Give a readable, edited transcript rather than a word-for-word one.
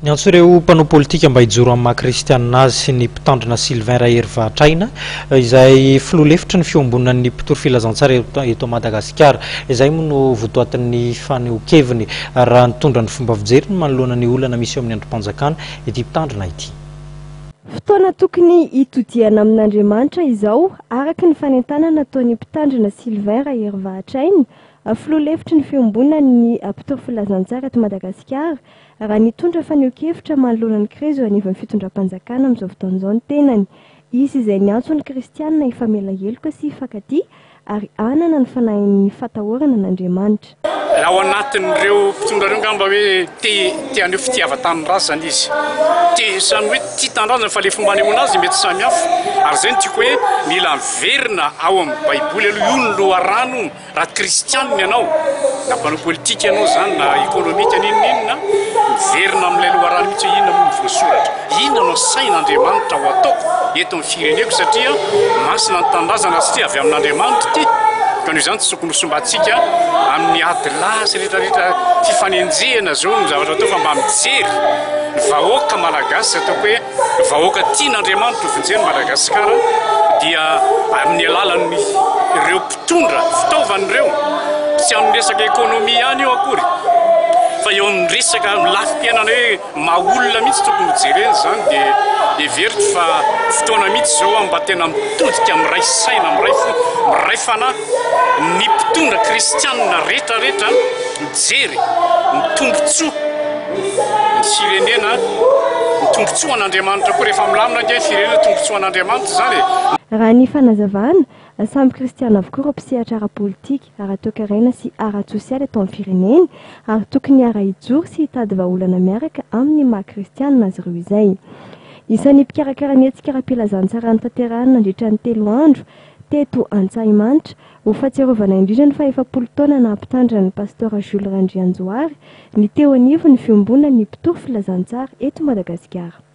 Niantso ireo mpanao politika mba hijoro amin'ny maha-kristiana azy sy ny mpitandrina Sylvain Raherivahatraina izay filoha lefitry ny fiombonan'ny Mpitory Filazantsara eto Madagasikara. Izay moa no votoatin'ny fanehoan-kevitra raha nitondra ny fomba fijery ny manoloana ny olana misy amin'ny andrim-panjakana ity mpitandrina ity. Fotoana tokony hitodiana amin'Andriamanitra izao araka ny fanentanana nataon'ny mpitandrina Sylvain Raherivahatraina filoha lefitry ny fiombonan'ny Mpitory Filazantsara eto Madagasikara raha nitondra fanehoan-kevitra manoloana ny krizy anivon'ny fitondram-panjakana amin'izao fotoana izao ny tenany. Izy izay niantso ny kristiana ifamela heloka sy ifankatia ary anana ny fanahin'ny fatahorana n'Andriamanitra. Ao anatin'ireo mpitondra ireo ngamba hoe te aneo fitiavan-tany raha zany izy. Zany hoe tia tanindrazana fa le fomba anehoana azy mety samy hafa. Ary zay no tiako hoe mila miverina ao amin'ny baiboly aloha io ny loharano raha kristianina ianao. Na mpanao politika ianao zany na ekonomika ninona miverina amin'ilay loharano mihitsy hoe inona moa ny voasoratra. Inona no sain'Andriamanitra ho ataoko eto amin'ny fireneko satria masina ny tanindrazana satria avy amin'Andriamanitra ity. Ka noho izany tsy tokony hosombantsika amin'ny ady lasy rehetrarehetra fifanenjehana zao ny zavatra atao fa mba mijery ny vahoaka malagasy ataoko hoe vahoaka tian'Andriamanitra ho vonjeny Madagasikara dia amin'ny alalan'ny ireo mpitondra fitaovan'ireo tsy amin'ny resaka ekonomia ihany io akory fa eo amin'ny resaka lafim-piainana hoe maha-olona mihitsy tokony hojerena zany dia veritra fa fotoana mihitsy zao mba tena mitodika amin'ny ray saina miray fanahy ny mpitondra kristianina rehetrarehetra mijery ny tombontsoa ny firenena ny tombontsoa an'Andriamanitra koa rehefa milamina ange firenena tombontsoa an'Andriamanitra zany raha ny fanazavana samy kristiana avokoa ireo mpisehatra ara-politika, ara-toe-karena sy ara-tsosialy eto amin'ny fireneny ary tokony ara-hijoro sy hitady vahaolana miaraka amin'ny maha-kristiana azy ireo izay. Isan'ny mpikarakara ny hetsika ara-pilazantsara ny tanterahana nandritra ny 3 andro teto Antsahimantitra ho fahatsiarovana indrindra ny faha-efapolo taona nahampitandrina ny Pasteur Niantso ny teo anivon'ny fiombonan'ny Mpitory Filazantsara eto Madagasikara.